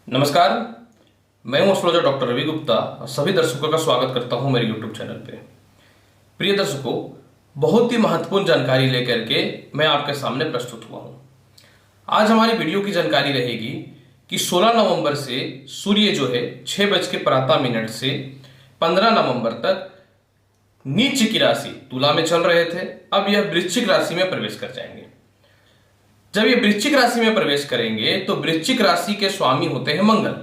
नमस्कार। मैं हूं एस्ट्रोलॉजर डॉक्टर रवि गुप्ता और सभी दर्शकों का स्वागत करता हूं मेरे यूट्यूब चैनल पे। प्रिय दर्शकों, बहुत ही महत्वपूर्ण जानकारी लेकर के मैं आपके सामने प्रस्तुत हुआ हूं। आज हमारी वीडियो की जानकारी रहेगी कि 16 नवंबर से सूर्य जो है 6:15 से 15 नवंबर तक नीच की राशि तुला में चल रहे थे, अब यह वृश्चिक राशि में प्रवेश कर जाएंगे। जब ये वृश्चिक राशि में प्रवेश करेंगे तो वृश्चिक राशि के स्वामी होते हैं मंगल,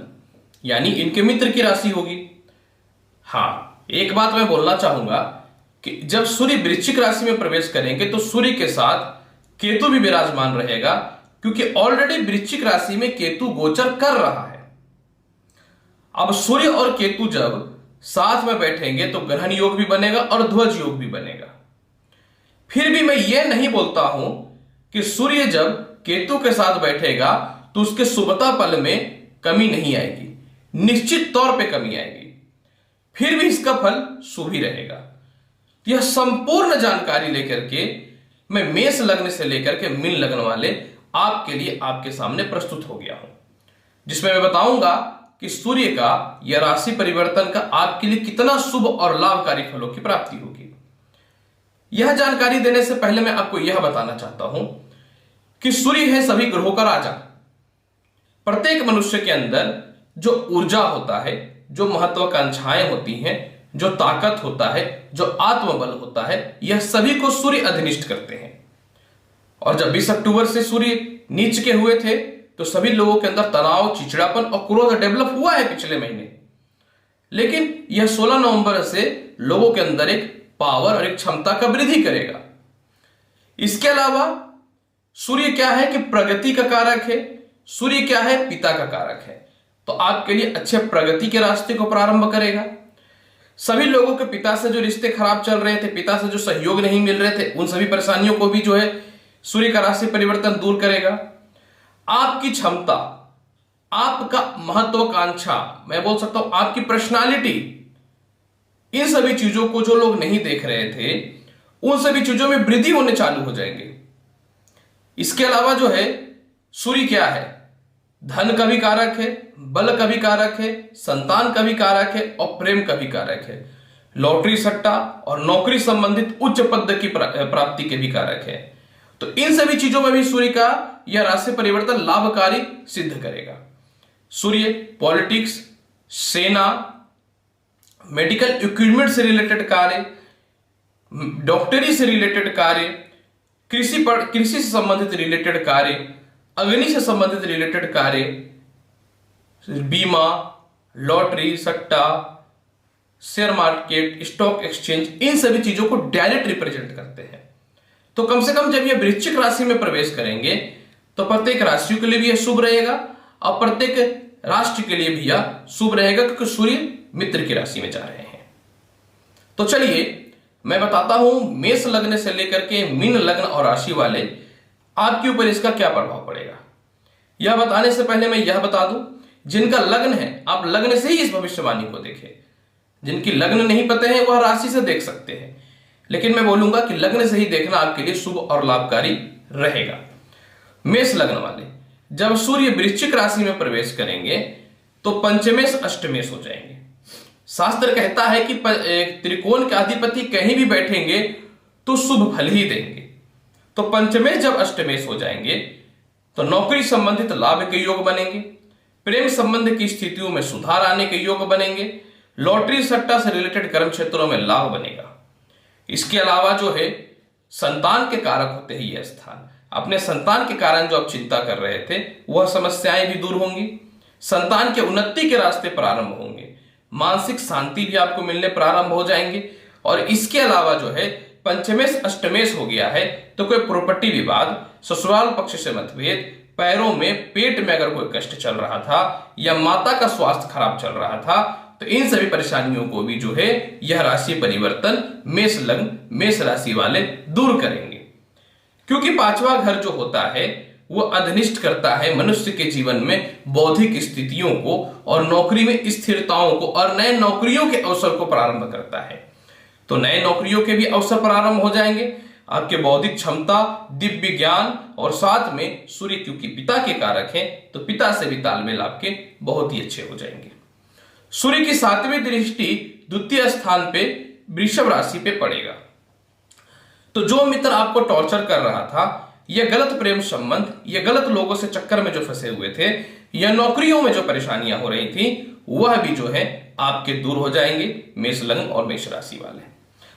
यानी इनके मित्र की राशि होगी। हाँ, एक बात मैं बोलना चाहूंगा कि जब सूर्य वृश्चिक राशि में प्रवेश करेंगे तो सूर्य के साथ केतु भी विराजमान रहेगा, क्योंकि ऑलरेडी वृश्चिक राशि में केतु गोचर कर रहा है। अब सूर्य और केतु जब साथ में बैठेंगे तो ग्रहण योग भी बनेगा और ध्वज योग भी बनेगा। फिर भी मैं यह नहीं बोलता हूं कि सूर्य जब केतु के साथ बैठेगा तो उसके शुभता फल में कमी नहीं आएगी, निश्चित तौर पे कमी आएगी, फिर भी इसका फल शुभ ही रहेगा। यह संपूर्ण जानकारी लेकर के मैं मेष लग्न से लेकर के मीन लग्न वाले आपके लिए आपके सामने प्रस्तुत हो गया हूं, जिसमें मैं बताऊंगा कि सूर्य का यह राशि परिवर्तन का आपके लिए कितना शुभ और लाभकारी फलों की प्राप्ति होगी। यह जानकारी देने से पहले मैं आपको यह बताना चाहता हूं कि सूर्य है सभी ग्रहों का राजा। प्रत्येक मनुष्य के अंदर जो ऊर्जा होता है, जो महत्वाकांक्षाएं होती हैं, जो ताकत होता है, जो आत्मबल होता है, यह सभी को सूर्य अधिनिष्ठ करते हैं। और जब 20 अक्टूबर से सूर्य नीच के हुए थे तो सभी लोगों के अंदर तनाव, चिड़चिड़ापन और क्रोध डेवलप हुआ है पिछले महीने, लेकिन यह 16 नवंबर से लोगों के अंदर एक पावर और एक क्षमता का वृद्धि करेगा। इसके अलावा सूर्य क्या है कि प्रगति का कारक है, सूर्य क्या है पिता का कारक है, तो आपके लिए अच्छे प्रगति के रास्ते को प्रारंभ करेगा। सभी लोगों के पिता से जो रिश्ते खराब चल रहे थे, पिता से जो सहयोग नहीं मिल रहे थे, उन सभी परेशानियों को भी जो है सूर्य का राशि परिवर्तन दूर करेगा। आपकी क्षमता, आपका महत्वाकांक्षा, मैं बोल सकता हूं आपकी पर्सनालिटी, इन सभी चीजों को जो लोग नहीं देख रहे थे उन सभी चीजों में वृद्धि होने चालू हो जाएंगे। इसके अलावा जो है सूर्य क्या है, धन का भी कारक है, बल का भी कारक है, संतान का भी कारक है और प्रेम का भी कारक है। लॉटरी, सट्टा और नौकरी संबंधित उच्च पद की प्राप्ति के भी कारक है। तो इन सभी चीजों में भी सूर्य का यह राशि परिवर्तन लाभकारी सिद्ध करेगा। सूर्य पॉलिटिक्स, सेना, मेडिकल इक्विपमेंट से रिलेटेड कार्य, डॉक्टरी से रिलेटेड कार्य, कृषि से संबंधित रिलेटेड कार्य, अग्नि से संबंधित रिलेटेड कार्य, बीमा, लॉटरी, सट्टा, शेयर मार्केट, स्टॉक एक्सचेंज, इन सभी चीजों को डायरेक्ट रिप्रेजेंट करते हैं। तो कम से कम जब ये वृश्चिक राशि में प्रवेश करेंगे तो प्रत्येक राशियों के लिए भी यह शुभ रहेगा और प्रत्येक राष्ट्र के लिए भी यह शुभ रहेगा, क्योंकि सूर्य मित्र की राशि में जा रहे हैं। तो चलिए मैं बताता हूं मेष लग्न से लेकर के मीन लग्न और राशि वाले आपके ऊपर इसका क्या प्रभाव पड़ेगा। यह बताने से पहले मैं यह बता दूं, जिनका लग्न है आप लग्न से ही इस भविष्यवाणी को देखें। जिनकी लग्न नहीं पते हैं वह राशि से देख सकते हैं, लेकिन मैं बोलूंगा कि लग्न से ही देखना आपके लिए शुभ और लाभकारी रहेगा। मेष लग्न वाले जब सूर्य वृश्चिक राशि में प्रवेश करेंगे तो पंचमेश अष्टमेश हो जाएंगे। शास्त्र कहता है कि त्रिकोण के अधिपति कहीं भी बैठेंगे तो शुभ फल ही देंगे। तो पंचमेश जब अष्टमेश हो जाएंगे तो नौकरी संबंधित लाभ के योग बनेंगे, प्रेम संबंध की स्थितियों में सुधार आने के योग बनेंगे, लॉटरी सट्टा से रिलेटेड कर्म क्षेत्रों में लाभ बनेगा। इसके अलावा जो है संतान के कारक होते हैं यह स्थान, अपने संतान के कारण जो आप चिंता कर रहे थे वह समस्याएं भी दूर होंगी, संतान के उन्नति के रास्ते प्रारंभ होंगे, मानसिक शांति भी आपको मिलने प्रारंभ हो जाएंगे। और इसके अलावा जो है पंचमेश अष्टमेश हो गया है तो कोई प्रॉपर्टी विवाद, ससुराल पक्ष से मतभेद, पैरों में, पेट में अगर कोई कष्ट चल रहा था या माता का स्वास्थ्य खराब चल रहा था, तो इन सभी परेशानियों को भी जो है यह राशि परिवर्तन मेष लग्न, मेष राशि वाले दूर करेंगे। क्योंकि पांचवा घर जो होता है वो अधिनिष्ठ करता है मनुष्य के जीवन में बौद्धिक स्थितियों को और नौकरी में स्थिरताओं को और नए नौकरियों के अवसर को प्रारंभ करता है। तो नए नौकरियों के भी अवसर प्रारंभ हो जाएंगे, आपके बौद्धिक क्षमता, दिव्य ज्ञान और साथ में सूर्य क्योंकि पिता के कारक हैं तो पिता से भी तालमेल आपके बहुत ही अच्छे हो जाएंगे। सूर्य की 7वीं दृष्टि द्वितीय स्थान पे वृषभ राशि पे पड़ेगा। तो जो मित्र आपको टॉर्चर कर रहा था, यह गलत प्रेम संबंध, यह गलत लोगों से चक्कर में जो फंसे हुए थे, या नौकरियों में जो परेशानियां हो रही थी, वह भी जो है आपके दूर हो जाएंगे मेष लग्न और मेष राशि वाले।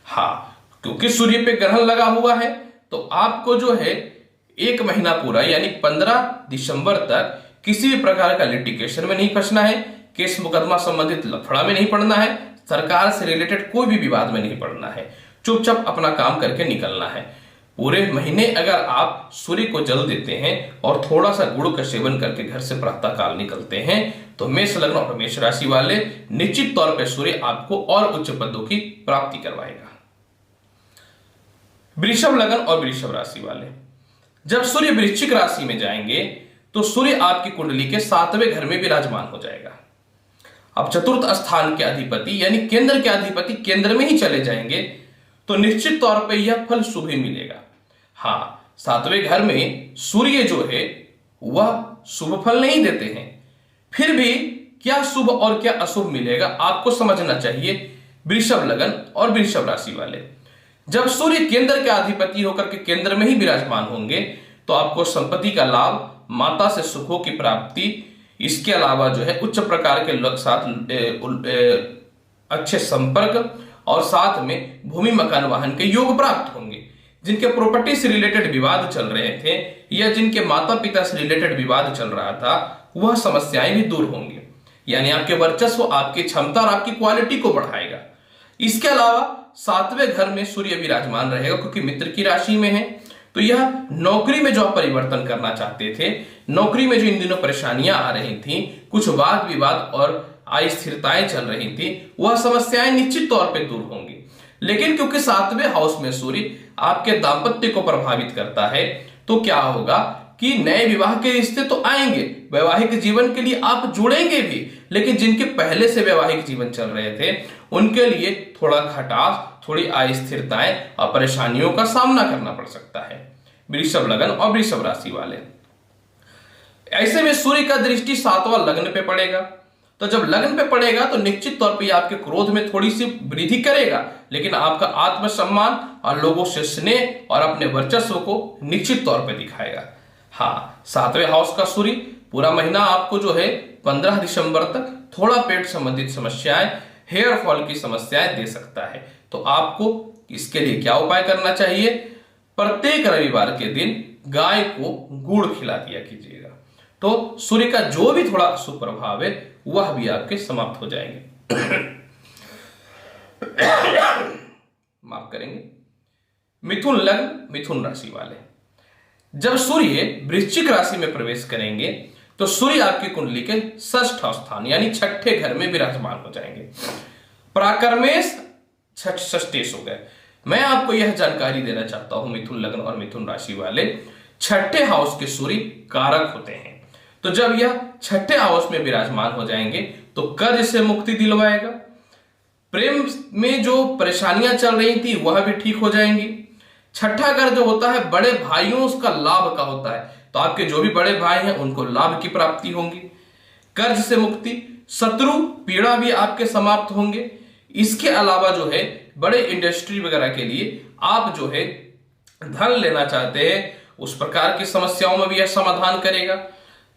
हाँ, क्योंकि सूर्य पे ग्रहण लगा हुआ है तो आपको जो है 1 महीना पूरा यानी 15 दिसंबर तक किसी भी प्रकार का लिटिगेशन में नहीं फंसना है, केस मुकदमा संबंधित लफड़ा में नहीं पड़ना है, सरकार से रिलेटेड कोई भी विवाद में नहीं पड़ना है, चुपचाप अपना काम करके निकलना है। पूरे महीने अगर आप सूर्य को जल देते हैं और थोड़ा सा गुड़ का सेवन करके घर से प्रातः काल निकलते हैं तो मेष लग्न और मेष राशि वाले निश्चित तौर पर सूर्य आपको और उच्च पदों की प्राप्ति करवाएगा। वृषभ लग्न और वृषभ राशि वाले, जब सूर्य वृश्चिक राशि में जाएंगे तो सूर्य आपकी कुंडली के 7वें घर में विराजमान हो जाएगा। अब चतुर्थ स्थान के अधिपति यानी केंद्र के अधिपति केंद्र में ही चले जाएंगे तो निश्चित तौर पर यह फल शुभ ही मिलेगा। हाँ, 7वें घर में सूर्य जो है वह शुभ फल नहीं देते हैं, फिर भी क्या शुभ और क्या अशुभ मिलेगा आपको समझना चाहिए वृषभ लग्न और वृषभ राशि वाले। जब सूर्य केंद्र के अधिपति होकर के केंद्र में ही विराजमान होंगे तो आपको संपत्ति का लाभ, माता से सुखों की प्राप्ति, इसके अलावा जो है उच्च प्रकार के लोग साथ अच्छे संपर्क और साथ में भूमि मकान वाहन के योग प्राप्त होंगे। जिनके प्रॉपर्टी से रिलेटेड विवाद चल रहे थे या जिनके माता पिता से रिलेटेड विवाद चल रहा था वह समस्याएं भी दूर होंगी, यानी आपके वर्चस्व, आपकी क्षमता और आपकी क्वालिटी को बढ़ाएगा। इसके अलावा 7वें घर में सूर्य विराजमान रहेगा क्योंकि मित्र की राशि में है, तो यह नौकरी में जो आप परिवर्तन करना चाहते थे, नौकरी में जो इन दिनों परेशानियां आ रही थी, कुछ वाद विवाद और अस्थिरताएं चल रही थी, वह समस्याएं निश्चित तौर पे दूर होंगी। लेकिन क्योंकि 7वें हाउस में सूर्य आपके दाम्पत्य को प्रभावित करता है तो क्या होगा कि नए विवाह के रिश्ते तो आएंगे, वैवाहिक जीवन के लिए आप जुड़ेंगे भी, लेकिन जिनके पहले से वैवाहिक जीवन चल रहे थे उनके लिए थोड़ा खटास, थोड़ी अस्थिरताएं और परेशानियों का सामना करना पड़ सकता है वृषभ लग्न और वृषभ राशि वाले। ऐसे में सूर्य का दृष्टि 7वां लग्न पे पड़ेगा, तो जब लग्न पे पड़ेगा तो निश्चित तौर पे आपके क्रोध में थोड़ी सी वृद्धि करेगा, लेकिन आपका आत्मसम्मान और लोगों से स्नेह और अपने वर्चस्व को निश्चित तौर पे दिखाएगा। हाँ, 7वें हाउस का सूर्य पूरा महीना आपको जो है 15 दिसंबर तक थोड़ा पेट संबंधित समस्याएं, हेयर फॉल की समस्याएं दे सकता है। तो आपको इसके लिए क्या उपाय करना चाहिए? प्रत्येक रविवार के दिन गाय को गुड़ खिला दिया कीजिएगा, तो सूर्य का जो भी थोड़ा अशुभ प्रभाव है वह भी आपके समाप्त हो जाएंगे। माफ करेंगे। मिथुन लग्न, मिथुन राशि वाले, जब सूर्य वृश्चिक राशि में प्रवेश करेंगे तो सूर्य आपकी कुंडली के 6ठ स्थान यानी 6ठे घर में विराजमान हो जाएंगे। पराक्रमेश षष्ठेश हो गए। मैं आपको यह जानकारी देना चाहता हूं मिथुन लग्न और मिथुन राशि वाले, 6ठे हाउस के सूर्य कारक होते हैं, तो जब यह 6ठे हाउस में विराजमान हो जाएंगे तो कर्ज से मुक्ति दिलवाएगा, प्रेम में जो परेशानियां चल रही थी वह भी ठीक हो जाएंगी। 6ठा घर जो होता है बड़े भाइयों का लाभ का होता है, तो आपके जो भी बड़े भाई हैं उनको लाभ की प्राप्ति होंगी, कर्ज से मुक्ति, शत्रु पीड़ा भी आपके समाप्त होंगे। इसके अलावा जो है बड़े इंडस्ट्री वगैरह के लिए आप जो है धन लेना चाहते हैं उस प्रकार की समस्याओं में भी यह समाधान करेगा।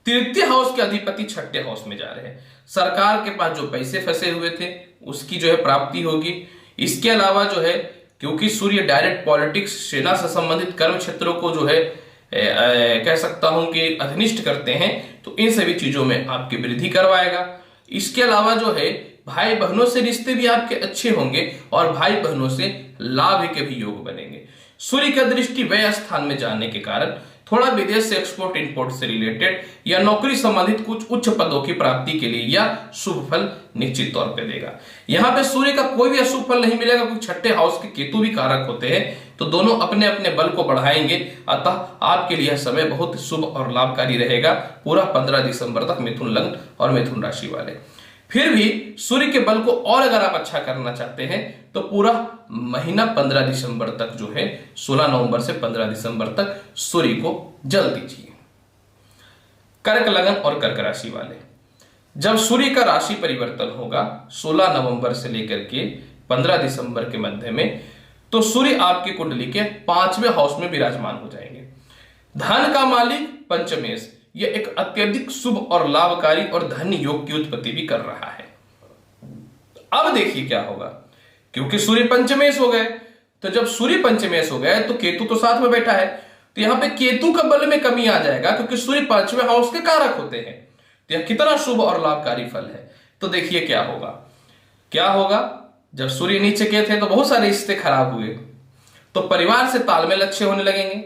तृतीय हाउस के अधिपति 6ठे हाउस में जा रहे हैं, सरकार के पास जो पैसे फंसे हुए थे उसकी जो है प्राप्ति होगी। इसके अलावा जो है क्योंकि सूर्य डायरेक्ट पॉलिटिक्स, सेना से संबंधित कर्म क्षेत्रों को जो है कह सकता हूं कि अधिनिष्ठ करते हैं, तो इन सभी चीजों में आपकी वृद्धि करवाएगा। इसके अलावा जो है भाई बहनों से रिश्ते भी आपके अच्छे होंगे और भाई बहनों से लाभ के भी योग बनेंगे। सूर्य का दृष्टि व्यय स्थान में जाने के कारण थोड़ा विदेश से एक्सपोर्ट इंपोर्ट से रिलेटेड या नौकरी संबंधित कुछ उच्च पदों की प्राप्ति के लिए यह शुभ फल निश्चित तौर पे देगा। यहाँ पे सूर्य का कोई भी अशुभ फल नहीं मिलेगा क्योंकि 6ठे हाउस के केतु भी कारक होते हैं, तो दोनों अपने अपने बल को बढ़ाएंगे। अतः आपके लिए यह समय बहुत शुभ और लाभकारी रहेगा पूरा 15 दिसंबर तक मिथुन लग्न और मिथुन राशि वाले। फिर भी सूर्य के बल को और अगर आप अच्छा करना चाहते हैं तो पूरा महीना 15 दिसंबर तक जो है, 16 नवंबर से 15 दिसंबर तक सूर्य को जल दीजिए। कर्क लगन और कर्क राशि वाले, जब सूर्य का राशि परिवर्तन होगा 16 नवंबर से लेकर के 15 दिसंबर के मध्य में, तो सूर्य आपकी कुंडली के 5वें हाउस में विराजमान हो जाएंगे। धन का मालिक पंचमेश, यह एक अत्यधिक शुभ और लाभकारी और धन योग की उत्पत्ति भी कर रहा है। अब देखिए क्या होगा, क्योंकि सूर्य पंचमेश हो गए, तो जब सूर्य पंचमेश हो गए तो केतु तो साथ में बैठा है, तो यहां पे केतु का बल में कमी आ जाएगा, क्योंकि सूर्य 5वें हाउस के कारक होते हैं। तो यह कितना शुभ और लाभकारी फल है। तो देखिए क्या होगा, क्या होगा, जब सूर्य नीचे के थे तो बहुत सारे रिश्ते खराब हुए, तो परिवार से तालमेल अच्छे होने लगेंगे,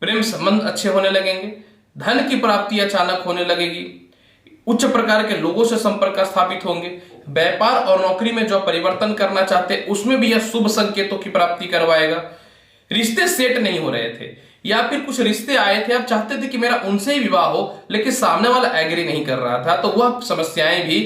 प्रेम संबंध अच्छे होने लगेंगे, धन की प्राप्ति अचानक होने लगेगी, उच्च प्रकार के लोगों से संपर्क स्थापित होंगे, व्यापार और नौकरी में जो परिवर्तन करना चाहते हैं उसमें भी यह शुभ संकेतों की प्राप्ति करवाएगा। रिश्ते सेट नहीं हो रहे थे या फिर कुछ रिश्ते आए थे, आप चाहते थे कि मेरा उनसे ही विवाह हो, लेकिन सामने वाला एग्री नहीं कर रहा था, तो वह समस्याएं भी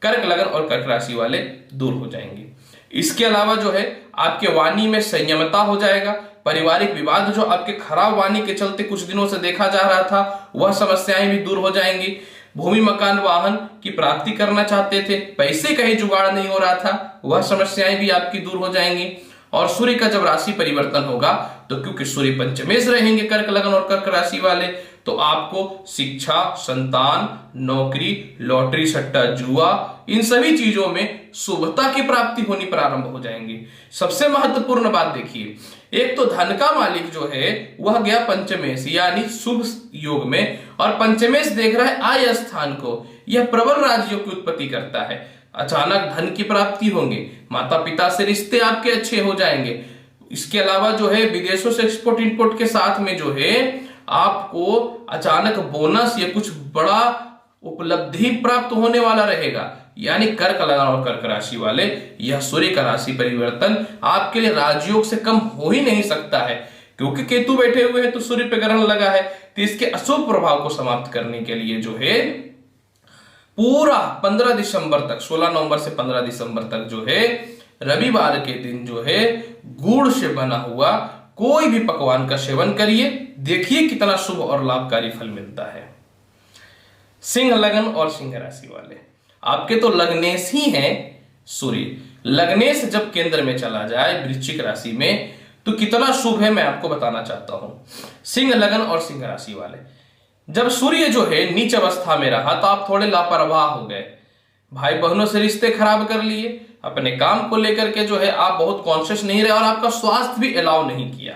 कर्क लगन और कर्क राशि वाले दूर हो जाएंगी। इसके अलावा जो है आपके वाणी में संयमता हो जाएगा। पारिवारिक विवाद जो आपके खराब वाणी के चलते कुछ दिनों से देखा जा रहा था, वह समस्याएं भी दूर हो जाएंगी। भूमि मकान वाहन की प्राप्ति करना चाहते थे, पैसे का ही जुगाड़ नहीं हो रहा था, वह समस्याएं भी आपकी दूर हो जाएंगी। और सूर्य का जब राशि परिवर्तन होगा, तो क्योंकि सूर्य पंचमेश रहेंगे कर्क लगन और कर्क राशि वाले, तो आपको शिक्षा, संतान, नौकरी, लॉटरी, सट्टा, जुआ, इन सभी चीजों में शुभता की प्राप्ति होनी प्रारंभ हो जाएंगी। सबसे महत्वपूर्ण बात देखिए, एक तो धन का मालिक जो है वह गया पंचमेश यानी शुभ योग में, और पंचमेश देख रहा है आय स्थान को, यह प्रबल राजयोग की उत्पत्ति करता है। अचानक धन की प्राप्ति होंगे, माता पिता से रिश्ते आपके अच्छे हो जाएंगे। इसके अलावा जो है विदेशों से एक्सपोर्ट इंपोर्ट के साथ में जो है आपको अचानक बोनस या कुछ बड़ा उपलब्धि प्राप्त होने वाला रहेगा। यानी कर्क लगन और कर्क राशि वाले, यह सूर्य का राशि परिवर्तन आपके लिए राजयोग से कम हो ही नहीं सकता है, क्योंकि केतु बैठे हुए हैं तो सूर्य पे ग्रहण लगा है। तो इसके अशुभ प्रभाव को समाप्त करने के लिए जो है पूरा 15 दिसंबर तक, 16 नवंबर से 15 दिसंबर तक जो है रविवार के दिन जो है गुड़ से बना हुआ कोई भी पकवान का सेवन करिए, देखिए कितना शुभ और लाभकारी फल मिलता है। सिंह लगन और सिंह राशि वाले, आपके तो लग्नेश ही हैं सूर्य। लग्नेश जब केंद्र में चला जाए वृश्चिक राशि में तो कितना शुभ है मैं आपको बताना चाहता हूं। सिंह लगन और सिंह राशि वाले, जब सूर्य जो है नीच अवस्था में रहा तो आप थोड़े लापरवाह हो गए, भाई बहनों से रिश्ते खराब कर लिए, अपने काम को लेकर के जो है आप बहुत कॉन्शियस नहीं रहे और आपका स्वास्थ्य भी अलाउ नहीं किया।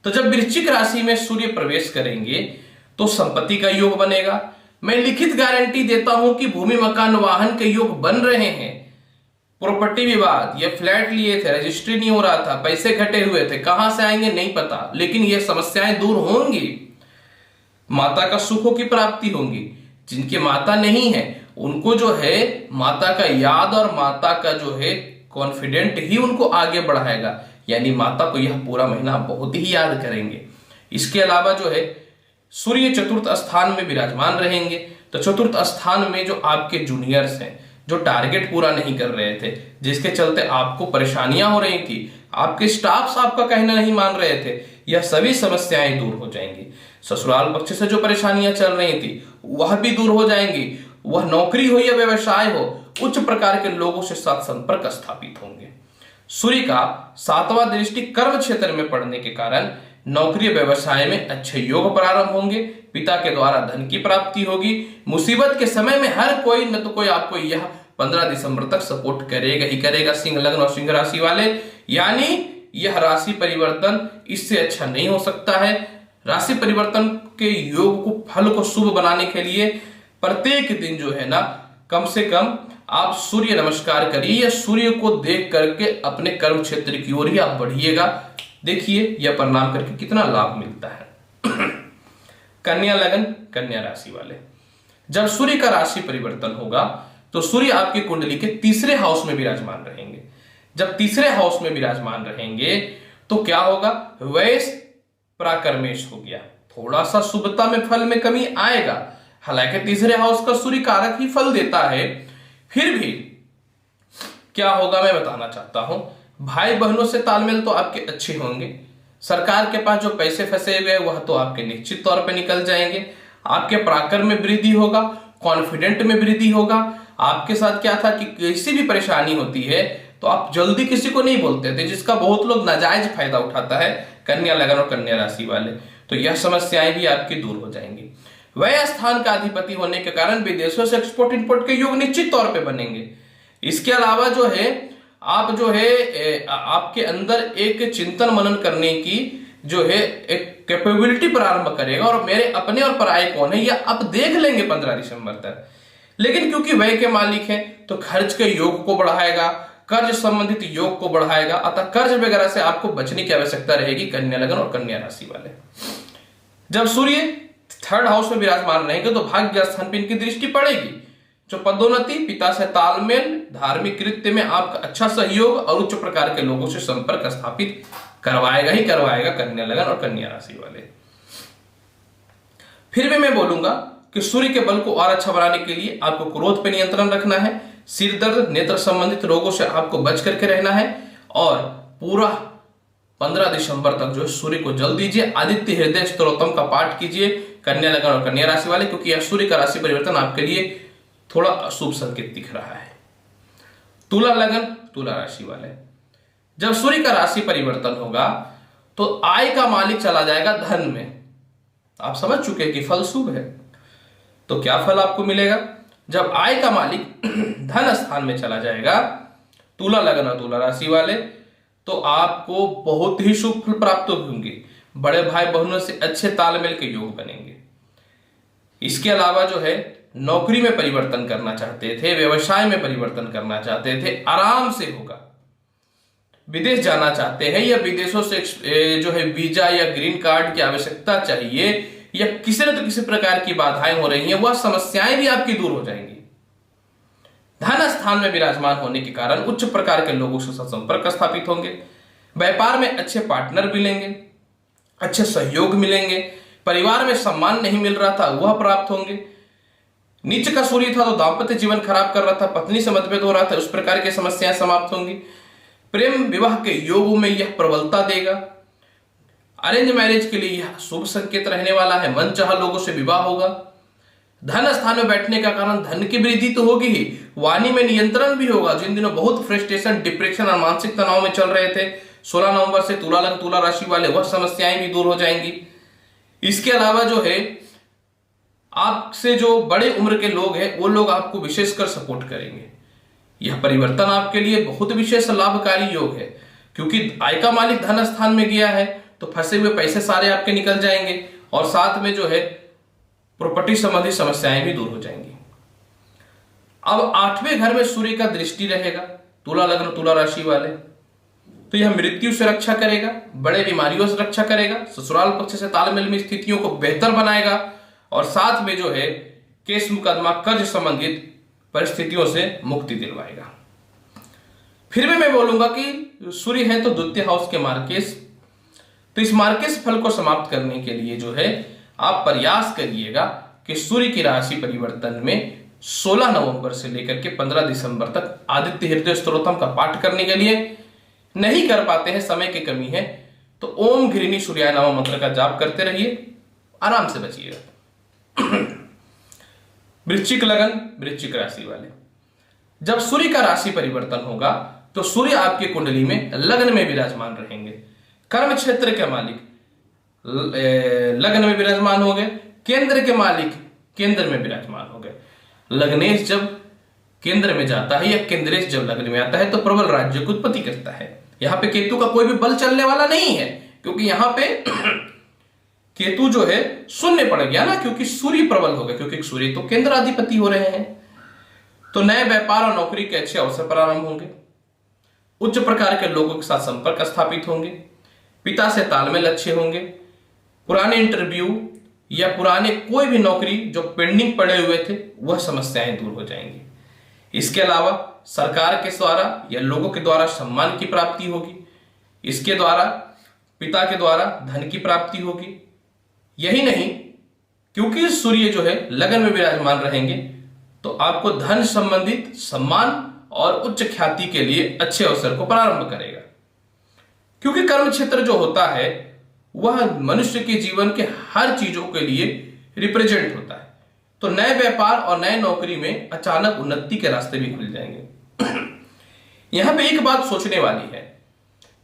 तो जब वृश्चिक राशि में सूर्य प्रवेश करेंगे तो संपत्ति का योग बनेगा। मैं लिखित गारंटी देता हूं कि भूमि मकान वाहन के योग बन रहे हैं। प्रॉपर्टी विवाद, ये फ्लैट लिए थे, रजिस्ट्री नहीं हो रहा था, पैसे घटे हुए थे, कहां से आएंगे नहीं पता, लेकिन ये समस्याएं दूर होंगी। माता का सुखों की प्राप्ति होंगी। जिनके माता नहीं है उनको जो है माता का याद और माता का जो है कॉन्फिडेंट ही उनको आगे बढ़ाएगा, यानी माता को यह पूरा महीना बहुत ही याद करेंगे। इसके अलावा जो है सूर्य चतुर्थ स्थान में विराजमान रहेंगे, तो चतुर्थ स्थान में जो आपके जूनियर्स हैं, जो टारगेट पूरा नहीं कर रहे थे, जिसके चलते आपको परेशानियां हो रही थी, आपके स्टाफ्स आपका कहना नहीं मान रहे थे, यह सभी समस्याएं दूर हो जाएंगी। ससुराल पक्ष से जो परेशानियां चल रही थी वह भी दूर हो जाएंगी। वह नौकरी हो या व्यवसाय हो, उच्च प्रकार के लोगों से साथ संपर्क स्थापित होंगे। सूर्य का 7वां दृष्टि कर्म क्षेत्र में पड़ने के कारण नौकरी व्यवसाय में अच्छे योग प्रारंभ होंगे। पिता के द्वारा धन की प्राप्ति होगी। मुसीबत के समय में हर कोई न तो कोई आपको यह 15 दिसंबर तक सपोर्ट करेगा ही करेगा। सिंह लग्न और सिंह राशि वाले, यानी यह राशि परिवर्तन इससे अच्छा नहीं हो सकता है। राशि परिवर्तन के योग को, फल को शुभ बनाने के लिए प्रत्येक दिन जो है ना, कम से कम आप सूर्य नमस्कार करिए या सूर्य को देख करके अपने कर्म क्षेत्र की ओर ही आप बढ़िएगा। देखिए यह परिणाम करके कितना लाभ मिलता है। कन्या लगन कन्या राशि वाले, जब सूर्य का राशि परिवर्तन होगा तो सूर्य आपकी कुंडली के तीसरे हाउस में विराजमान रहेंगे। जब तीसरे हाउस में विराजमान रहेंगे तो क्या होगा, वैश प्राकर्मेश हो गया, थोड़ा सा शुभता में फल में कमी आएगा। हालांकि तीसरे हाउस का सूर्य कारक ही फल देता है, फिर भी क्या होगा मैं बताना चाहता हूं। भाई बहनों से तालमेल तो आपके अच्छे होंगे। सरकार के पास जो पैसे फंसे हुए हैं वह तो आपके निश्चित तौर पे निकल जाएंगे। आपके पराक्रम में वृद्धि होगा, कॉन्फिडेंट में वृद्धि होगा। आपके साथ क्या था कि किसी भी परेशानी होती है तो आप जल्दी किसी को नहीं बोलते थे, जिसका बहुत लोग नाजायज फायदा उठाता है कन्या लगन और कन्या राशि वाले। तो यह समस्याएं भी आपकी दूर हो जाएंगी। वह स्थान का अधिपति होने के कारण विदेशों से एक्सपोर्ट इंपोर्ट के योग निश्चित तौर पे बनेंगे। इसके अलावा जो है आप जो है आपके अंदर एक चिंतन मनन करने की जो है एक कैपेबिलिटी प्रारंभ करेगा, और मेरे अपने और पराये कौन है यह आप देख लेंगे 15 दिसंबर तक। लेकिन क्योंकि व्यय के मालिक हैं तो खर्च के योग को बढ़ाएगा, कर्ज संबंधित योग को बढ़ाएगा। अतः कर्ज वगैरह से आपको बचने की आवश्यकता रहेगी कन्या लगन और कन्या राशि वाले। जब सूर्य 3rd हाउस में विराजमान रहेंगे तो भाग्य स्थान पर इनकी दृष्टि पड़ेगी, जो पदोन्नति, पिता से तालमेल, धार्मिक कृत्य में आपका अच्छा सहयोग और उच्च प्रकार के लोगों से संपर्क स्थापित करवाएगा ही करवाएगा कन्या लगन और कन्या राशि वाले। फिर भी मैं बोलूंगा कि सूर्य के बल को और अच्छा बनाने के लिए आपको क्रोध पर नियंत्रण रखना है, सिर दर्द, नेत्र संबंधित रोगों से आपको बच करके रहना है, और पूरा 15 दिसंबर तक जो है सूर्य को जल दीजिए। आदित्य हृदय स्तोत्रम का पाठ कीजिए कन्या लगन और कन्या राशि वाले, क्योंकि यह सूर्य का राशि परिवर्तन आपके लिए थोड़ा अशुभ संकेत दिख रहा है। तुला लगन, तुला राशि वाले, जब सूर्य का राशि परिवर्तन होगा तो आय का मालिक चला जाएगा धन में। आप समझ चुके हैं कि फल शुभ है। तो क्या फल आपको मिलेगा? जब आय का मालिक धन स्थान में चला जाएगा तुला लगन और तुला राशि वाले, तो आपको बहुत ही शुभ फल प्राप्त होंगे। बड़े भाई बहनों से अच्छे तालमेल के योग बनेंगे। इसके अलावा जो है नौकरी में परिवर्तन करना चाहते थे, व्यवसाय में परिवर्तन करना चाहते थे, आराम से होगा। विदेश जाना चाहते हैं या विदेशों से जो है वीजा या ग्रीन कार्ड की आवश्यकता चाहिए, या किसी न तो किसी प्रकार की बाधाएं हो रही हैं, वह समस्याएं भी आपकी दूर हो जाएंगी। धन स्थान में विराजमान होने के कारण उच्च प्रकार के लोगों से संपर्क स्थापित होंगे। व्यापार में अच्छे पार्टनर मिलेंगे, अच्छे सहयोग मिलेंगे। परिवार में सम्मान नहीं मिल रहा था वह प्राप्त होंगे। नीच का सूर्य था तो दाम्पत्य जीवन खराब कर रहा था, पत्नी से मतभेद हो रहा था, उस प्रकार की समस्याएं समाप्त होंगी। प्रेम विवाह के योग में यह प्रबलता देगा। अरेंज मैरिज के लिए यह शुभ संकेत रहने वाला है। मनचाहा लोगों से विवाह होगा। धन स्थान में बैठने का कारण धन की वृद्धि तो होगी ही, वाणी में नियंत्रण भी होगा। जिन दिनों बहुत फ्रस्ट्रेशन, डिप्रेशन और मानसिक तनाव में चल रहे थे, 16 नवंबर से तुला लगन तुला राशि वाले, वह समस्याएं भी दूर हो जाएंगी। इसके अलावा जो है आपसे जो बड़े उम्र के लोग हैं वो लोग आपको विशेषकर सपोर्ट करेंगे। यह परिवर्तन आपके लिए बहुत विशेष लाभकारी योग है, क्योंकि आय का मालिक धन स्थान में गया है तो फंसे हुए पैसे सारे आपके निकल जाएंगे, और साथ में जो है प्रॉपर्टी संबंधी समस्याएं भी दूर हो जाएंगी। अब 8वें घर में सूर्य का दृष्टि रहेगा तुला लग्न तुला राशि वाले, तो यह मृत्यु से रक्षा करेगा, बड़े बीमारियों से रक्षा करेगा, ससुराल पक्ष से तालमेल में स्थितियों को बेहतर बनाएगा, और साथ में जो है केस मुकदमा कर्ज संबंधित परिस्थितियों से मुक्ति दिलवाएगा। फिर भी मैं बोलूंगा कि सूर्य है तो द्वितीय हाउस के मार्केस, तो इस मार्केस फल को समाप्त करने के लिए जो है आप प्रयास करिएगा कि सूर्य की राशि परिवर्तन में 16 नवंबर से लेकर के 15 दिसंबर तक आदित्य हृदय स्तोत्रम का पाठ करने के लिए नहीं कर पाते हैं, समय की कमी है, तो ओम घृणी सूर्याय नमः मंत्र का जाप करते रहिए, आराम से बचिएगा। वृश्चिक लगन वृश्चिक राशि वाले, जब सूर्य का राशि परिवर्तन होगा तो सूर्य आपके कुंडली में लग्न में विराजमान रहेंगे। कर्म क्षेत्र के मालिक लग्न में विराजमान हो गए, केंद्र के मालिक केंद्र में विराजमान हो गए। लग्नेश जब केंद्र में जाता है या केंद्रेश जब लग्न में आता है तो प्रबल राज्य की उत्पत्ति करता है। यहां पे केतु का कोई भी बल चलने वाला नहीं है, क्योंकि यहां पे केतु जो है शून्य पड़ गया ना, क्योंकि सूर्य प्रबल हो गया, क्योंकि सूर्य तो केंद्राधिपति हो रहे हैं। तो नए व्यापार और नौकरी के अच्छे अवसर प्रारंभ होंगे। उच्च प्रकार के लोगों के साथ संपर्क स्थापित होंगे। पिता से तालमेल अच्छे होंगे। पुराने इंटरव्यू या पुराने कोई भी नौकरी जो पेंडिंग पड़े हुए थे वह समस्याएं दूर हो जाएंगी। इसके अलावा सरकार के द्वारा या लोगों के द्वारा सम्मान की प्राप्ति होगी। इसके द्वारा पिता के द्वारा धन की प्राप्ति होगी। यही नहीं, क्योंकि सूर्य जो है लगन में विराजमान रहेंगे तो आपको धन संबंधित सम्मान और उच्च ख्याति के लिए अच्छे अवसर को प्रारंभ करेगा। क्योंकि कर्म क्षेत्र जो होता है वह मनुष्य के जीवन के हर चीजों के लिए रिप्रेजेंट होता है। तो नए व्यापार और नए नौकरी में अचानक उन्नति के रास्ते भी खुल जाएंगे। यहां पे एक बात सोचने वाली है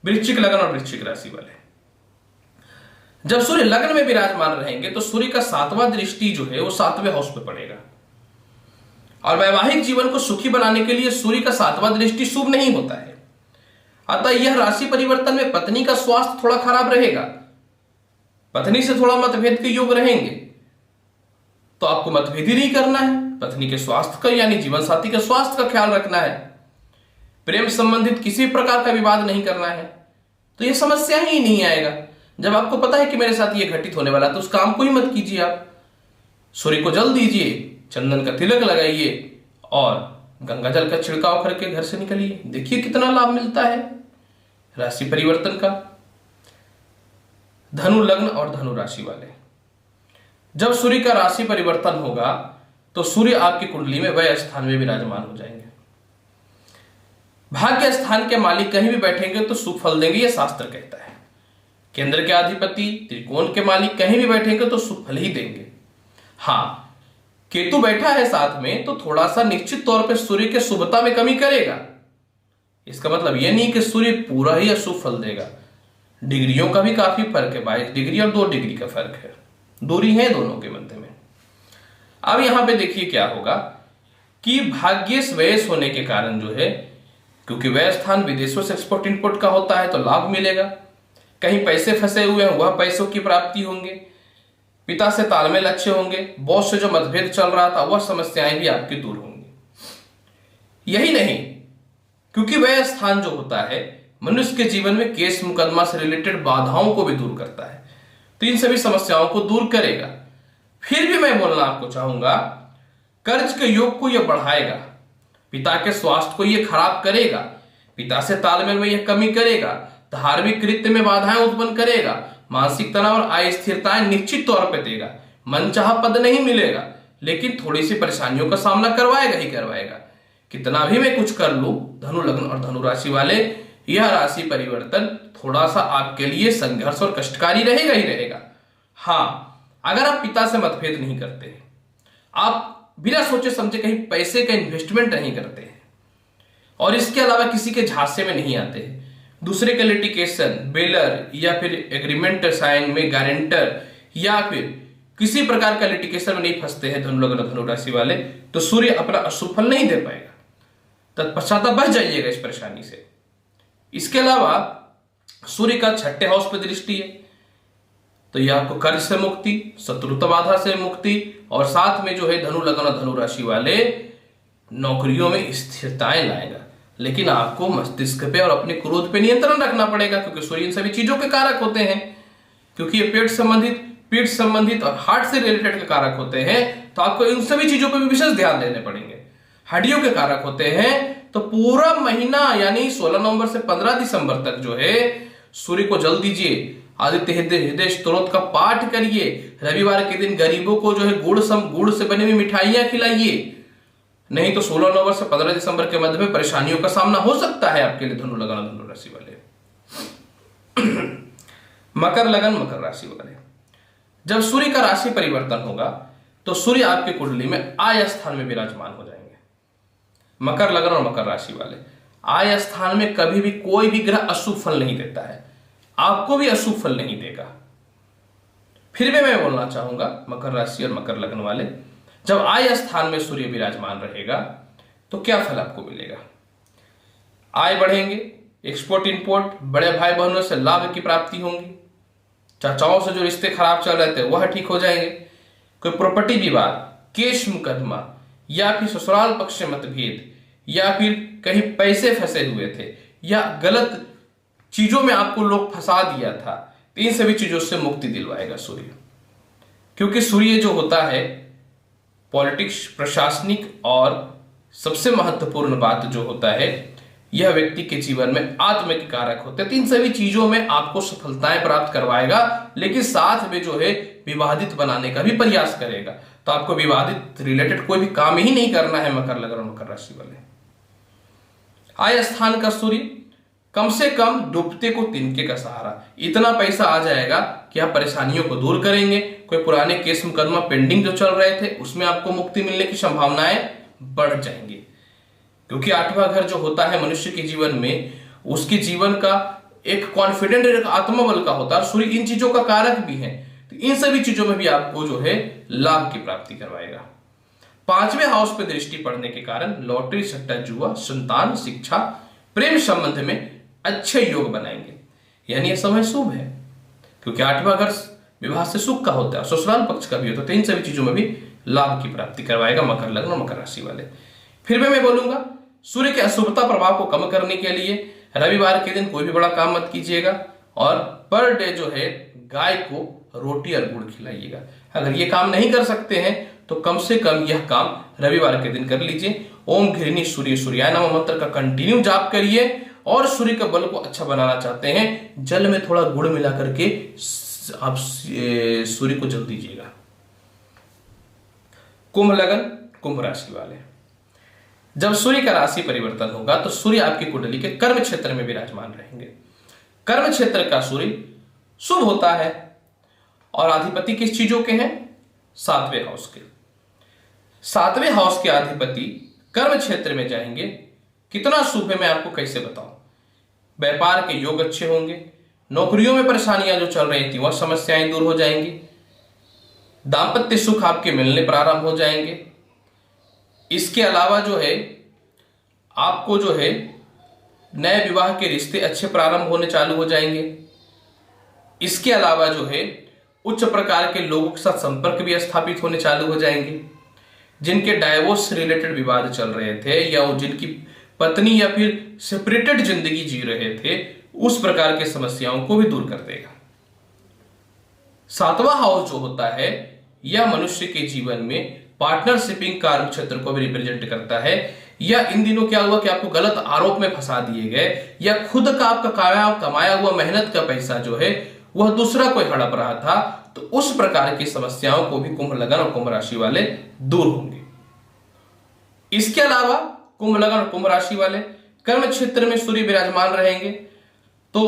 वृश्चिक लग्न और वृश्चिक राशि वाले, जब सूर्य लग्न में विराजमान रहेंगे तो सूर्य का 7वां दृष्टि जो है वो 7वें हाउस पे पड़ेगा, और वैवाहिक जीवन को सुखी बनाने के लिए सूर्य का 7वां दृष्टि शुभ नहीं होता है। अतः यह राशि परिवर्तन में पत्नी का स्वास्थ्य थोड़ा खराब रहेगा, पत्नी से थोड़ा मतभेद के योग रहेंगे। तो आपको मतभेद ही नहीं करना है, पत्नी के स्वास्थ्य का यानी जीवन साथी के स्वास्थ्य का ख्याल रखना है। प्रेम संबंधित किसी प्रकार का विवाद नहीं करना है, तो यह समस्या ही नहीं आएगा। जब आपको पता है कि मेरे साथ ये घटित होने वाला, तो उस काम को ही मत कीजिए। आप सूर्य को जल दीजिए, चंदन का तिलक लगाइए और गंगा जल का छिड़काव करके घर से निकलिए। देखिए कितना लाभ मिलता है राशि परिवर्तन का। धनु लग्न और धनु राशि वाले, जब सूर्य का राशि परिवर्तन होगा तो सूर्य आपकी कुंडली में वह स्थान में विराजमान हो जाएंगे। भाग्य स्थान के मालिक कहीं भी बैठेंगे तो सुख फल देंगे, यह शास्त्र कहता है। केंद्र के अधिपति त्रिकोण के मालिक कहीं भी बैठेंगे तो सुख फल ही देंगे। हाँ, केतु बैठा है साथ में तो थोड़ा सा निश्चित तौर पे सूर्य के शुभता में कमी करेगा। इसका मतलब यह नहीं कि सूर्य पूरा ही अशुभ फल देगा। डिग्रियों का भी काफी फर्क है, 22 डिग्री और 2 डिग्री का फर्क है, दूरी है दोनों के मध्य में। अब यहां पे देखिए क्या होगा कि भाग्येश व्ययस होने के कारण जो है, क्योंकि वह स्थान विदेशों से एक्सपोर्ट इंपोर्ट का होता है तो लाभ मिलेगा। कहीं पैसे फंसे हुए हैं वह पैसों की प्राप्ति होंगे, पिता से तालमेल अच्छे होंगे, बॉस से जो मतभेद चल रहा था वह समस्याएं भी आपकी दूर होंगी। यही नहीं, क्योंकि वह स्थान जो होता है मनुष्य के जीवन में केस मुकदमा से रिलेटेड बाधाओं को भी दूर करता है, तो इन सभी समस्याओं को दूर करेगा। फिर भी मैं बोलना आपको चाहूंगा, कर्ज के योग को यह बढ़ाएगा, पिता के स्वास्थ्य को यह खराब करेगा, पिता से तालमेल में यह कमी करेगा, धार्मिक कृत्य में बाधाएं उत्पन्न करेगा, मानसिक तनाव और अस्थिरताएं निश्चित तौर पर देगा। मनचाहा पद नहीं मिलेगा, लेकिन थोड़ी सी परेशानियों का सामना करवाएगा ही करवाएगा। कितना भी मैं कुछ कर लूं, धनु लग्न और धनु राशि वाले, यह राशि परिवर्तन थोड़ा सा आपके लिए संघर्ष और कष्टकारी रहेगा ही रहेगा। हाँ, अगर आप पिता से मतभेद नहीं करते हैं, आप बिना सोचे समझे कहीं पैसे का इन्वेस्टमेंट नहीं करते हैं, और इसके अलावा किसी के झांसे में नहीं आते हैं, दूसरे के लिटिगेशन, बेलर या फिर एग्रीमेंट साइन में गारंटर या फिर किसी प्रकार का लिटिगेशन में नहीं फंसते हैं धनु लग्न धनु राशि वाले, तो सूर्य अपना अशुभ फल नहीं दे पाएगा, तत्पश्चात बच जाइएगा इस परेशानी से। इसके अलावा सूर्य का 6ठे हाउस पर दृष्टि है, तो यह आपको कर्ज से मुक्ति, शत्रुता बाधा से मुक्ति, और साथ में जो है धनु लग्न और धनु राशि वाले नौकरियों में स्थिरताएं लाएगा। लेकिन आपको मस्तिष्क पे और अपने क्रोध पे नियंत्रण रखना पड़ेगा, क्योंकि सूर्य इन सभी चीजों के कारक होते हैं। क्योंकि ये पीठ संबंधित और हार्ट से रिलेटेड के कारक होते हैं, तो आपको इन सभी चीजों पे भी विशेष ध्यान देने पड़ेंगे। हड्डियों के कारक होते हैं, तो पूरा महीना यानी 16 नवंबर से 15 दिसंबर तक जो है सूर्य को जल दीजिए, आदित्य हृदय स्तोत्र का पाठ करिए, रविवार के दिन गरीबों को जो है गुड़ से बनी हुई मिठाइयां खिलाइए। नहीं तो 16 नवंबर से 15 दिसंबर के मध्य में परेशानियों का सामना हो सकता है आपके लिए धनु लग्न धनु राशि वाले। मकर लग्न मकर राशि वाले, जब सूर्य का राशि परिवर्तन होगा तो सूर्य आपकी कुंडली में आय स्थान में विराजमान हो जाएंगे। मकर लग्न और मकर राशि वाले, आय स्थान में कभी भी कोई भी ग्रह अशुभ फल नहीं देता है, आपको भी अशुभ फल नहीं देगा। फिर भी मैं बोलना चाहूंगा मकर राशि और मकर लग्न वाले, जब आय स्थान में सूर्य विराजमान रहेगा तो क्या फल आपको मिलेगा? आय बढ़ेंगे, एक्सपोर्ट इंपोर्ट, बड़े भाई बहनों से लाभ की प्राप्ति होंगी, चाचाओं से जो रिश्ते खराब चल रहे थे वह ठीक हो जाएंगे, कोई प्रॉपर्टी विवाद, केस मुकदमा या फिर ससुराल पक्ष से मतभेद या फिर कहीं पैसे फंसे हुए थे या गलत चीजों में आपको लोग फंसा दिया था, इन सभी चीजों से मुक्ति दिलवाएगा सूर्य। क्योंकि सूर्य जो होता है पॉलिटिक्स, प्रशासनिक और सबसे महत्वपूर्ण बात जो होता है, यह व्यक्ति के जीवन में आत्म के कारक होते हैं। तो इन सभी चीजों में आपको सफलताएं प्राप्त करवाएगा, लेकिन साथ में जो है विवादित बनाने का भी प्रयास करेगा। तो आपको विवादित रिलेटेड कोई भी काम ही नहीं करना है मकर लग्न और मकर राशि वाले। आय स्थान का सूर्य कम से कम डूबते को तिनके का सहारा, इतना पैसा आ जाएगा कि आप परेशानियों को दूर करेंगे। कोई पुराने केस मुकदमा पेंडिंग जो चल रहे थे उसमें आपको मुक्ति मिलने की संभावनाएं बढ़ जाएंगी, क्योंकि आठवां घर जो होता है मनुष्य के जीवन में, उसके जीवन का एक कॉन्फिडेंट, एक आत्मबल का होता है। सूर्य इन चीजों का कारक भी है, तो इन सभी चीजों में भी आपको जो है लाभ की प्राप्ति करवाएगा। पांचवें हाउस पे दृष्टि पड़ने के कारण लॉटरी, सट्टा, जुआ, संतान, शिक्षा, प्रेम संबंध में अच्छे योग बनाएंगे। यानी यह समय शुभ है, क्योंकि आठवां घर विवाह से सुख का होता है, ससुराल पक्ष का भी होता है। तो इन सभी चीजों में भी लाभ की प्राप्ति करवाएगा मकर लग्न और मकर राशि वाले। फिर भी मैं बोलूंगा सूर्य के अशुभता प्रभाव को कम करने के लिए रविवार के दिन कोई भी बड़ा काम मत कीजिएगा, और पर डे जो है गाय को रोटी और गुड़ खिलाइएगा। अगर ये काम नहीं कर सकते हैं तो कम से कम यह काम रविवार के दिन कर लीजिए। ओम घृणी सूर्य सूर्याय नमः मंत्र का कंटिन्यू जाप करिए, और सूर्य का बल को अच्छा बनाना चाहते हैं, जल में थोड़ा गुड़ मिला करके आप सूर्य को जल दीजिएगा। कुंभ लग्न, कुंभ राशि वाले, जब सूर्य का राशि परिवर्तन होगा तो सूर्य आपकी कुंडली के कर्म क्षेत्र में विराजमान रहेंगे। कर्म क्षेत्र का सूर्य शुभ होता है, और अधिपति किस चीजों के हैं? सातवें हाउस के। सातवें हाउस के अधिपति कर्म क्षेत्र में जाएंगे। कितना शुभ है मैं आपको कैसे बताऊं। व्यापार के योग अच्छे होंगे, नौकरियों में परेशानियां जो चल रही थी वह समस्याएं दूर हो जाएंगी, दाम्पत्य सुख आपके मिलने प्रारंभ हो जाएंगे। इसके अलावा जो है आपको जो है नए विवाह के रिश्ते अच्छे प्रारंभ होने चालू हो जाएंगे। इसके अलावा जो है उच्च प्रकार के लोगों के साथ संपर्क भी स्थापित होने चालू हो जाएंगे। जिनके डाइवोर्स से रिलेटेड विवाद चल रहे थे, या जिनकी पत्नी या फिर सेपरेटेड जिंदगी जी रहे थे, उस प्रकार की समस्याओं को भी दूर कर देगा। सातवां हाउस जो होता है यह मनुष्य के जीवन में पार्टनरशिपिंग कार्य क्षेत्र को भी रिप्रेजेंट करता है। या इन दिनों क्या हुआ कि आपको गलत आरोप में फंसा दिए गए, या खुद का आपका कमाया हुआ मेहनत का पैसा जो है वह दूसरा कोई हड़प रहा था, तो उस प्रकार की समस्याओं को भी कुंभ लग्न और कुंभ राशि वाले दूर होंगे। इसके अलावा कुंभ लग्न और कुंभ राशि वाले कर्म क्षेत्र में सूर्य विराजमान रहेंगे, तो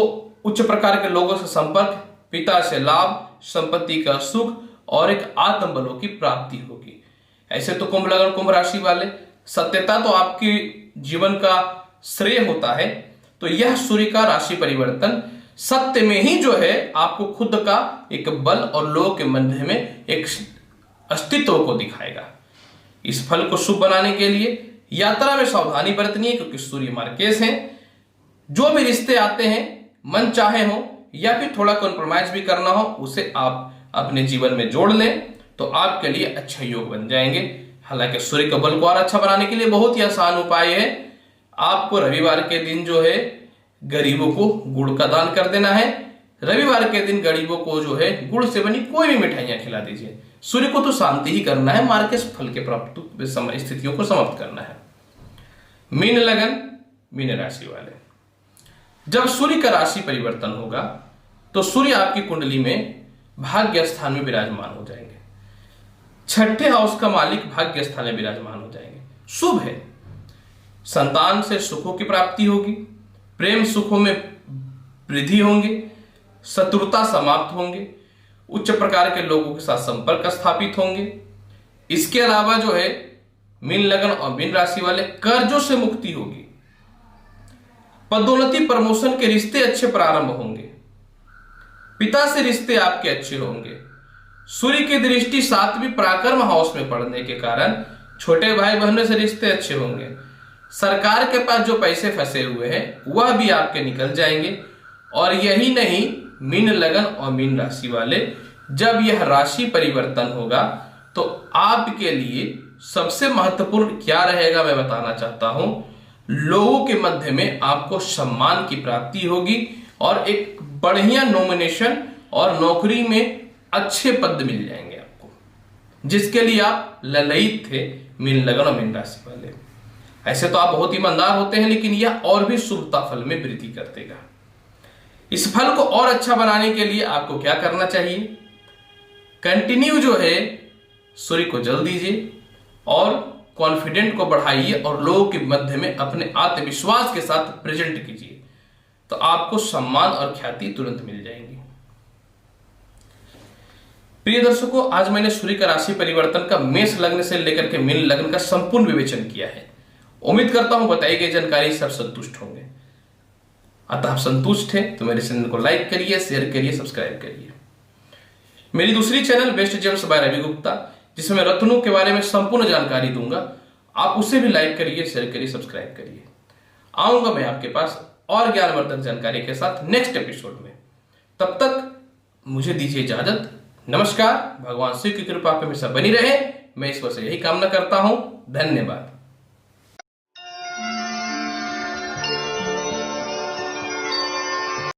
उच्च प्रकार के लोगों से संपर्क, पिता से लाभ, संपत्ति का सुख और एक आत्मबलों की प्राप्ति होगी। ऐसे तो कुंभ लग्न कुंभ राशि वाले सत्यता तो आपकी जीवन का श्रेय होता है, तो यह सूर्य का राशि परिवर्तन सत्य में ही जो है आपको खुद का एक बल और लोगों के मध्य में एक अस्तित्व को दिखाएगा। इस फल को शुभ बनाने के लिए यात्रा में सावधानी बरतनी है, क्योंकि सूर्य मार्केश हैं। जो भी रिश्ते आते हैं मन चाहे हो या फिर थोड़ा कॉम्प्रोमाइज भी करना हो, उसे आप अपने जीवन में जोड़ लें तो आपके लिए अच्छे योग बन जाएंगे। हालांकि सूर्य का बल को और अच्छा बनाने के लिए बहुत ही आसान उपाय है। आपको रविवार के दिन जो है गरीबों को गुड़ का दान कर देना है। रविवार के दिन गरीबों को जो है गुड़ से बनी कोई भी मिठाइयां खिला दीजिए। सूर्य को तो शांति ही करना है, मार्केश फल के प्राप्त स्थितियों को समाप्त करना है। मीन लगन, मीन राशि वाले, जब सूर्य का राशि परिवर्तन होगा तो सूर्य आपकी कुंडली में भाग्य स्थान में विराजमान हो जाएंगे। छठे हाउस का मालिक भाग्य स्थान में विराजमान हो जाएंगे। शुभ है। संतान से सुखों की प्राप्ति होगी, प्रेम सुखों में वृद्धि होंगे, शत्रुता समाप्त होंगे, उच्च प्रकार के लोगों के साथ संपर्क स्थापित होंगे। इसके अलावा जो है मीन लगन और मीन राशि वाले कर्जों से मुक्ति होगी, पदोन्नति प्रमोशन के रिश्ते अच्छे प्रारंभ होंगे, पिता से रिश्ते आपके अच्छे होंगे। सूर्य की दृष्टि सातवीं पराक्रम हाउस में पड़ने के कारण छोटे भाई बहनों से रिश्ते अच्छे होंगे। सरकार के पास जो पैसे फंसे हुए हैं वह भी आपके निकल जाएंगे। और यही नहीं, मीन लगन और मीन राशि वाले जब यह राशि परिवर्तन होगा तो आपके लिए सबसे महत्वपूर्ण क्या रहेगा मैं बताना चाहता हूं। लोगों के मध्य में आपको सम्मान की प्राप्ति होगी और एक बढ़िया नॉमिनेशन और नौकरी में अच्छे पद मिल जाएंगे आपको, जिसके लिए आप ललायित थे मीन लगन और मीन राशि वाले। ऐसे तो आप बहुत ईमानदार होते हैं, लेकिन यह और भी शुभता फल में वृद्धि कर देगा। इस फल को और अच्छा बनाने के लिए आपको क्या करना चाहिए? कंटिन्यू जो है सूर्य को जल दीजिए और कॉन्फिडेंट को बढ़ाइए और लोगों के मध्य में अपने आत्मविश्वास के साथ प्रेजेंट कीजिए, तो आपको सम्मान और ख्याति तुरंत मिल जाएंगी। प्रिय दर्शकों, आज मैंने सूर्य का राशि परिवर्तन का मेष लग्न से लेकर के मीन लग्न का संपूर्ण विवेचन किया है। उम्मीद करता हूं बताई गई जानकारी से आप संतुष्ट होंगे। अतः आप संतुष्ट हैं तो मेरे चैनल को लाइक करिए, शेयर करिए, सब्सक्राइब करिए। मेरी दूसरी channel best gems by Ravi Gupta, जिसमें मैं रत्नों के बारे में संपूर्ण जानकारी दूंगा, आप उसे भी लाइक करिए, शेयर करिए, सब्सक्राइब करिए। आऊंगा मैं आपके पास और ज्ञानवर्धक जानकारी के साथ नेक्स्ट एपिसोड में। तब तक मुझे दीजिए इजाजत। नमस्कार। भगवान शिव की कृपा आप पे हमेशा बनी रहे, मैं ईश्वर से यही कामना करता हूं। धन्यवाद।